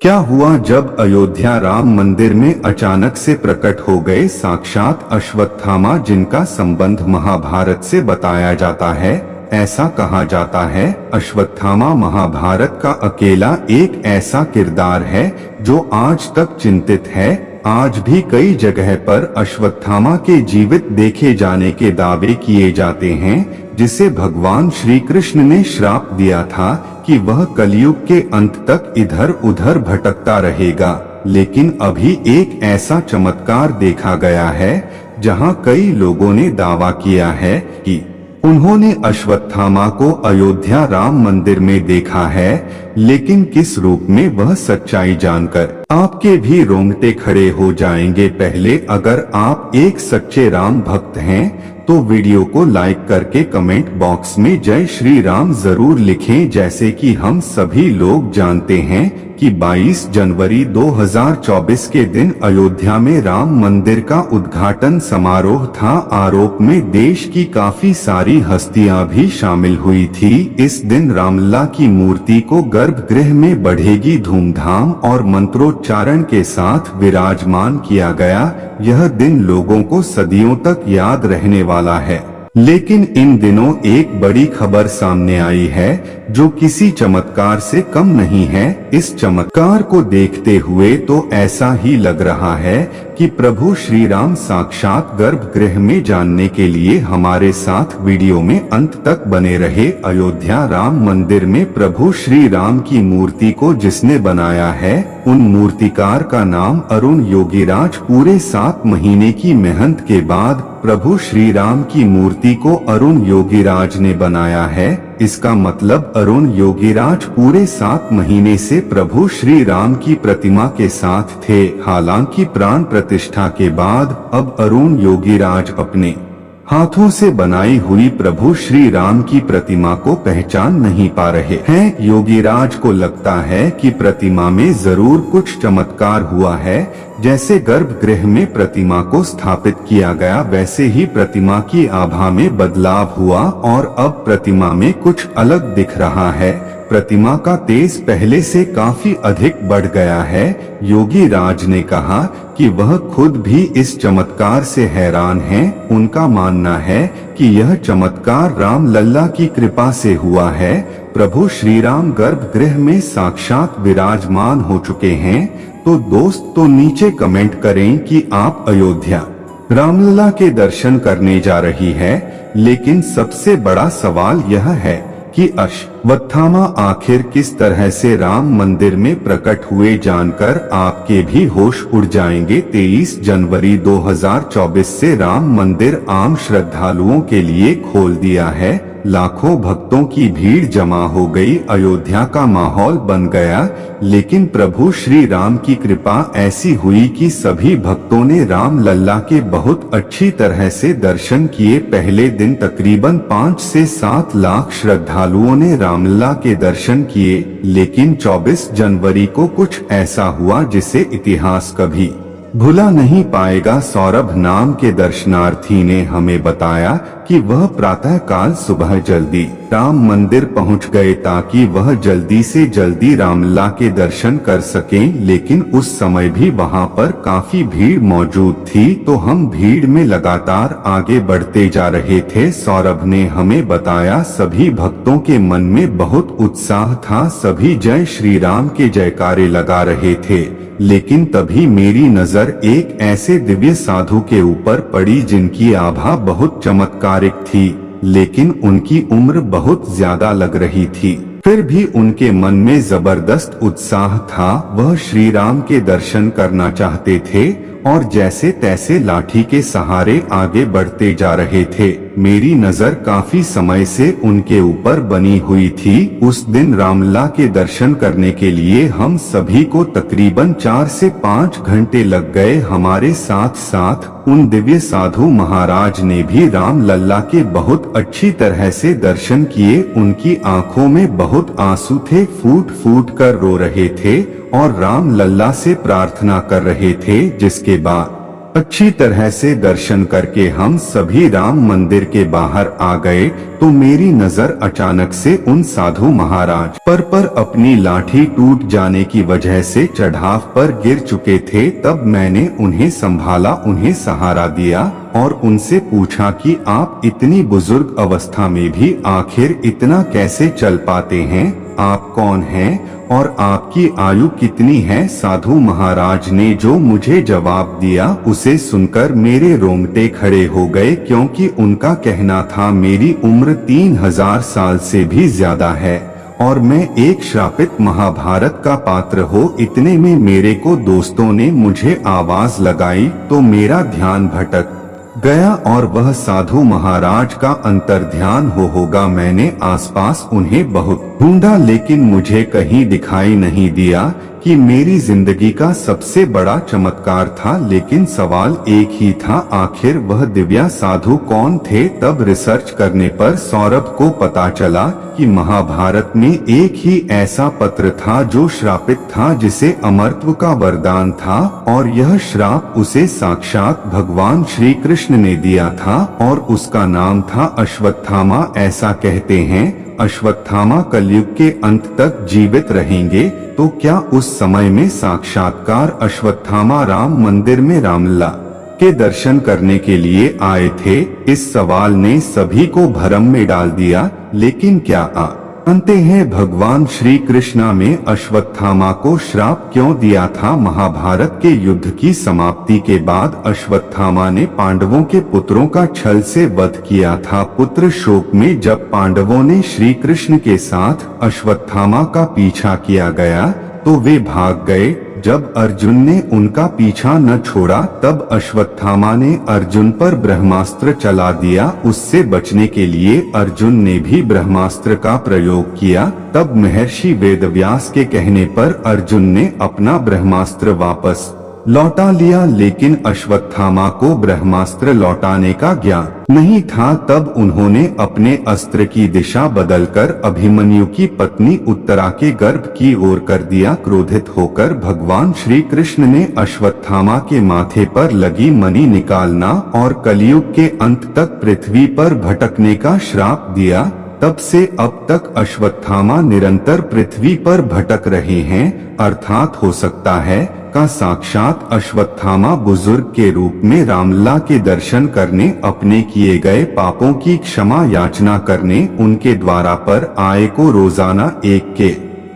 क्या हुआ जब अयोध्या राम मंदिर में अचानक से प्रकट हो गए साक्षात अश्वत्थामा, जिनका संबंध महाभारत से बताया जाता है। ऐसा कहा जाता है अश्वत्थामा महाभारत का अकेला एक ऐसा किरदार है जो आज तक चिंतित है। आज भी कई जगह पर अश्वत्थामा के जीवित देखे जाने के दावे किए जाते हैं, जिसे भगवान श्री कृष्ण ने श्राप दिया था कि वह कलयुग के अंत तक इधर उधर भटकता रहेगा। लेकिन अभी एक ऐसा चमत्कार देखा गया है जहां कई लोगों ने दावा किया है कि उन्होंने अश्वत्थामा को अयोध्या राम मंदिर में देखा है। लेकिन किस रूप में, वह सच्चाई जानकर आपके भी रोंगटे खड़े हो जाएंगे। पहले अगर आप एक सच्चे राम भक्त हैं तो वीडियो को लाइक करके कमेंट बॉक्स में जय श्री राम जरूर लिखें। जैसे कि हम सभी लोग जानते हैं कि 22 जनवरी 2024 के दिन अयोध्या में राम मंदिर का उद्घाटन समारोह था। आरोप में देश की काफी सारी हस्तियां भी शामिल हुई थी। इस दिन रामलला की मूर्ति को गर्भगृह में बढ़ेगी धूमधाम और मंत्रोच्चारण के साथ विराजमान किया गया। यह दिन लोगों को सदियों तक याद रहने वाला है। लेकिन इन दिनों एक बड़ी खबर सामने आई है जो किसी चमत्कार से कम नहीं है। इस चमत्कार को देखते हुए तो ऐसा ही लग रहा है कि प्रभु श्री राम साक्षात गर्भगृह में जानने के लिए हमारे साथ वीडियो में अंत तक बने रहे। अयोध्या राम मंदिर में प्रभु श्री राम की मूर्ति को जिसने बनाया है, उन मूर्तिकार का नाम अरुण योगीराज। पूरे 7 महीने की मेहनत के बाद प्रभु श्री राम की मूर्ति को अरुण योगीराज ने बनाया है। इसका मतलब अरुण योगीराज पूरे 7 महीने से प्रभु श्री राम की प्रतिमा के साथ थे। हालांकि प्राण प्रतिष्ठा के बाद अब अरुण योगीराज अपने हाथों से बनाई हुई प्रभु श्री राम की प्रतिमा को पहचान नहीं पा रहे हैं। योगीराज को लगता है कि प्रतिमा में जरूर कुछ चमत्कार हुआ है। जैसे गर्भगृह में प्रतिमा को स्थापित किया गया, वैसे ही प्रतिमा की आभा में बदलाव हुआ और अब प्रतिमा में कुछ अलग दिख रहा है। प्रतिमा का तेज पहले से काफी अधिक बढ़ गया है। योगीराज ने कहा कि वह खुद भी इस चमत्कार से हैरान हैं। उनका मानना है कि यह चमत्कार रामलला की कृपा से हुआ है। प्रभु श्री राम गर्भगृह में साक्षात विराजमान हो चुके हैं। तो दोस्त, तो नीचे कमेंट करें कि आप अयोध्या रामलला के दर्शन करने जा रही है। लेकिन सबसे बड़ा सवाल यह है कि अश्वत्थामा आखिर किस तरह से राम मंदिर में प्रकट हुए, जानकर आपके भी होश उड़ जाएंगे। 23 जनवरी 2024 से राम मंदिर आम श्रद्धालुओं के लिए खोल दिया है। लाखों भक्तों की भीड़ जमा हो गई। अयोध्या का माहौल बन गया। लेकिन प्रभु श्री राम की कृपा ऐसी हुई कि सभी भक्तों ने रामलला के बहुत अच्छी तरह से दर्शन किए। पहले दिन तकरीबन 5 से 7 लाख श्रद्धालुओं ने रामलला के दर्शन किए। लेकिन 24 जनवरी को कुछ ऐसा हुआ जिसे इतिहास कभी भुला नहीं पाएगा। सौरभ नाम के दर्शनार्थी ने हमें बताया कि वह प्रातः काल सुबह जल्दी राम मंदिर पहुंच गए ताकि वह जल्दी से जल्दी रामलला के दर्शन कर सकें। लेकिन उस समय भी वहां पर काफी भीड़ मौजूद थी, तो हम भीड़ में लगातार आगे बढ़ते जा रहे थे। सौरभ ने हमें बताया सभी भक्तों के मन में बहुत उत्साह था। सभी जय श्री राम के जयकारे लगा रहे थे। लेकिन तभी मेरी नजर एक ऐसे दिव्य साधु के ऊपर पड़ी जिनकी आभा बहुत चमत्कारिक थी, लेकिन उनकी उम्र बहुत ज्यादा लग रही थी। फिर भी उनके मन में जबरदस्त उत्साह था। वह श्री राम के दर्शन करना चाहते थे और जैसे तैसे लाठी के सहारे आगे बढ़ते जा रहे थे। मेरी नजर काफी समय से उनके ऊपर बनी हुई थी। उस दिन रामलला के दर्शन करने के लिए हम सभी को तकरीबन 4 से 5 घंटे लग गए। हमारे साथ साथ उन दिव्य साधु महाराज ने भी रामलला के बहुत अच्छी तरह से दर्शन किए। उनकी आंखों में बहुत आंसू थे, फूट फूट कर रो रहे थे और रामलला से प्रार्थना कर रहे थे। जिसके बाद अच्छी तरह से दर्शन करके हम सभी राम मंदिर के बाहर आ गए तो मेरी नजर अचानक से उन साधु महाराज पर अपनी लाठी टूट जाने की वजह से चढ़ाव पर गिर चुके थे। तब मैंने उन्हें संभाला, उन्हें सहारा दिया और उनसे पूछा कि आप इतनी बुजुर्ग अवस्था में भी आखिर इतना कैसे चल पाते हैं, आप कौन हैं और आपकी आयु कितनी है। साधु महाराज ने जो मुझे जवाब दिया उसे सुनकर मेरे रोंगटे खड़े हो गए, क्योंकि उनका कहना था मेरी उम्र 3000 साल से भी ज्यादा है और मैं एक श्रापित महाभारत का पात्र हो। इतने में मेरे को दोस्तों ने मुझे आवाज लगाई तो मेरा ध्यान भटक गया और वह साधु महाराज का अंतर्ध्यान होगा। मैंने आसपास उन्हें बहुत ढूंढा लेकिन मुझे कहीं दिखाई नहीं दिया कि मेरी जिंदगी का सबसे बड़ा चमत्कार था। लेकिन सवाल एक ही था, आखिर वह दिव्या साधु कौन थे। तब रिसर्च करने पर सौरभ को पता चला कि महाभारत में एक ही ऐसा पत्र था जो श्रापित था, जिसे अमरत्व का वरदान था और यह श्राप उसे साक्षात भगवान श्री कृष्ण ने दिया था और उसका नाम था अश्वत्थामा। ऐसा कहते हैं अश्वत्थामा कलयुग के अंत तक जीवित रहेंगे, तो क्या उस समय में साक्षात्कार अश्वत्थामा राम मंदिर में रामलला के दर्शन करने के लिए आए थे। इस सवाल ने सभी को भ्रम में डाल दिया। लेकिन क्या जानते हैं भगवान श्री कृष्ण में अश्वत्थामा को श्राप क्यों दिया था। महाभारत के युद्ध की समाप्ति के बाद अश्वत्थामा ने पांडवों के पुत्रों का छल से वध किया था। पुत्र शोक में जब पांडवों ने श्री कृष्ण के साथ अश्वत्थामा का पीछा किया गया तो वे भाग गए। जब अर्जुन ने उनका पीछा न छोड़ा तब अश्वत्थामा ने अर्जुन पर ब्रह्मास्त्र चला दिया। उससे बचने के लिए अर्जुन ने भी ब्रह्मास्त्र का प्रयोग किया। तब महर्षि वेदव्यास के कहने पर अर्जुन ने अपना ब्रह्मास्त्र वापस लौटा लिया, लेकिन अश्वत्थामा को ब्रह्मास्त्र लौटाने का ज्ञान नहीं था। तब उन्होंने अपने अस्त्र की दिशा बदलकर अभिमन्यु की पत्नी उत्तरा के गर्भ की ओर कर दिया। क्रोधित होकर भगवान श्री कृष्ण ने अश्वत्थामा के माथे पर लगी मणि निकालना और कलयुग के अंत तक पृथ्वी पर भटकने का श्राप दिया। तब से अब तक अश्वत्थामा निरंतर पृथ्वी पर भटक रहे हैं, अर्थात हो सकता है का साक्षात अश्वत्थामा बुजुर्ग के रूप में रामलला के दर्शन करने, अपने किए गए पापों की क्षमा याचना करने उनके द्वारा पर आए को रोजाना एक के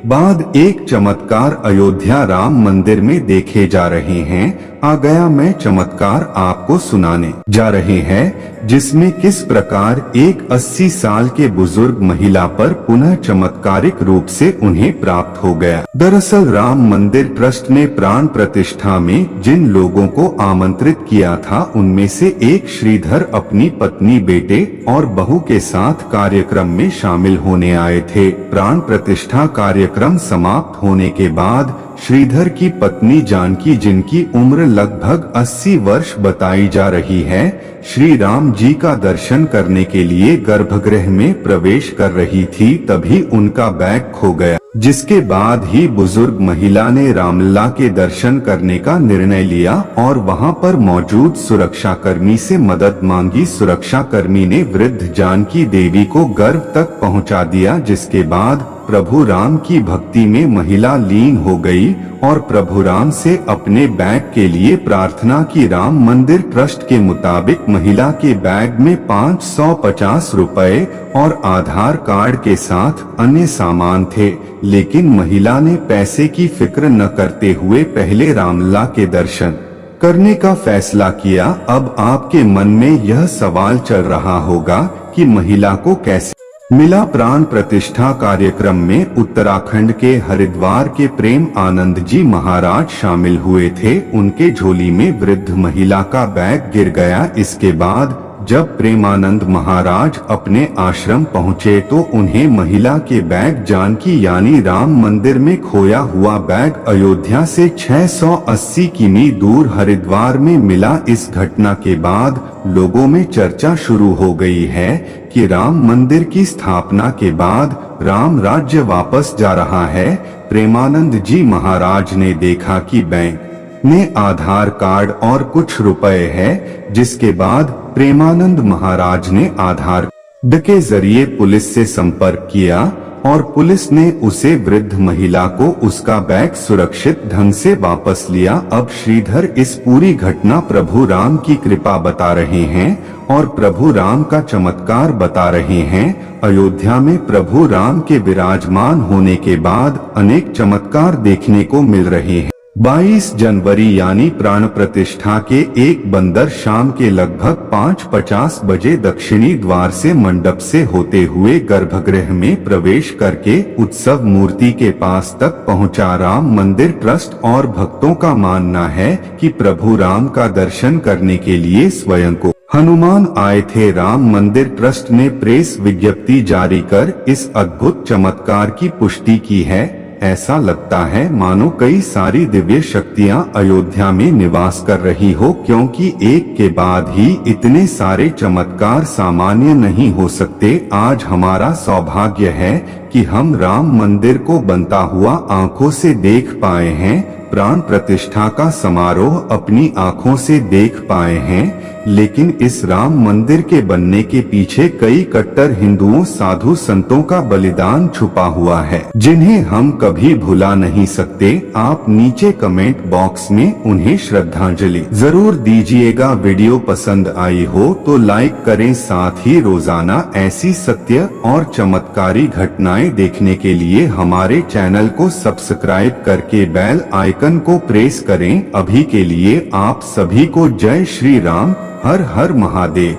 बाद एक चमत्कार अयोध्या राम मंदिर में देखे जा रहे हैं। आ गया मैं चमत्कार आपको सुनाने जा रहे हैं, जिसमें किस प्रकार एक 80 साल के बुजुर्ग महिला पर पुनः चमत्कारिक रूप से उन्हें प्राप्त हो गया। दरअसल राम मंदिर ट्रस्ट ने प्राण प्रतिष्ठा में जिन लोगों को आमंत्रित किया था उनमें से एक श्रीधर अपनी पत्नी, बेटे और बहू के साथ कार्यक्रम में शामिल होने आए थे। प्राण प्रतिष्ठा कार्यक्रम समाप्त होने के बाद श्रीधर की पत्नी जानकी, जिनकी उम्र लगभग 80 वर्ष बताई जा रही है, श्री राम जी का दर्शन करने के लिए गर्भगृह में प्रवेश कर रही थी। तभी उनका बैग खो गया, जिसके बाद ही बुजुर्ग महिला ने रामलला के दर्शन करने का निर्णय लिया और वहां पर मौजूद सुरक्षाकर्मी से मदद मांगी। सुरक्षाकर्मी ने वृद्ध जानकी देवी को गर्भ तक पहुंचा दिया, जिसके बाद प्रभु राम की भक्ति में महिला लीन हो गई और प्रभु राम से अपने बैग के लिए प्रार्थना की। राम मंदिर ट्रस्ट के मुताबिक महिला के बैग में 550 रुपए और आधार कार्ड के साथ अन्य सामान थे, लेकिन महिला ने पैसे की फिक्र न करते हुए पहले रामलला के दर्शन करने का फैसला किया। अब आपके मन में यह सवाल चल रहा होगा कि महिला को कैसे मिला। प्राण प्रतिष्ठा कार्यक्रम में उत्तराखंड के हरिद्वार के प्रेम आनंद जी महाराज शामिल हुए थे। उनके झोली में वृद्ध महिला का बैग गिर गया। इसके बाद जब प्रेमानंद महाराज अपने आश्रम पहुँचे तो उन्हें महिला के बैग जानकी यानी राम मंदिर में खोया हुआ बैग अयोध्या से 680 किमी दूर हरिद्वार में मिला। इस घटना के बाद लोगों में चर्चा शुरू हो गई है कि राम मंदिर की स्थापना के बाद राम राज्य वापस जा रहा है। प्रेमानंद जी महाराज ने देखा कि बैग ने आधार कार्ड और कुछ रुपए है, जिसके बाद प्रेमानंद महाराज ने आधार कार्ड के जरिए पुलिस से संपर्क किया और पुलिस ने उसे वृद्ध महिला को उसका बैग सुरक्षित ढंग से वापस लिया। अब श्रीधर इस पूरी घटना प्रभु राम की कृपा बता रहे हैं और प्रभु राम का चमत्कार बता रहे हैं। अयोध्या में प्रभु राम के विराजमान होने के बाद अनेक चमत्कार देखने को मिल रहे हैं। 22 जनवरी यानी प्राण प्रतिष्ठा के एक बंदर शाम के लगभग 5:50 बजे दक्षिणी द्वार से मंडप से होते हुए गर्भगृह में प्रवेश करके उत्सव मूर्ति के पास तक पहुंचा। राम मंदिर ट्रस्ट और भक्तों का मानना है कि प्रभु राम का दर्शन करने के लिए स्वयं को हनुमान आए थे। राम मंदिर ट्रस्ट ने प्रेस विज्ञप्ति जारी कर इस अद्भुत चमत्कार की पुष्टि की है। ऐसा लगता है मानो कई सारी दिव्य शक्तियां अयोध्या में निवास कर रही हो, क्योंकि एक के बाद ही इतने सारे चमत्कार सामान्य नहीं हो सकते। आज हमारा सौभाग्य है कि हम राम मंदिर को बनता हुआ आंखों से देख पाए हैं, प्राण प्रतिष्ठा का समारोह अपनी आंखों से देख पाए हैं। लेकिन इस राम मंदिर के बनने के पीछे कई कट्टर हिंदुओं साधु संतों का बलिदान छुपा हुआ है, जिन्हें हम कभी भुला नहीं सकते। आप नीचे कमेंट बॉक्स में उन्हें श्रद्धांजलि जरूर दीजिएगा। वीडियो पसंद आई हो तो लाइक करें, साथ ही रोजाना ऐसी सत्य और चमत्कारी घटनाएं देखने के लिए हमारे चैनल को सब्सक्राइब करके बेल आइकन को प्रेस करें। अभी के लिए आप सभी को जय श्री राम, हर हर महादेव।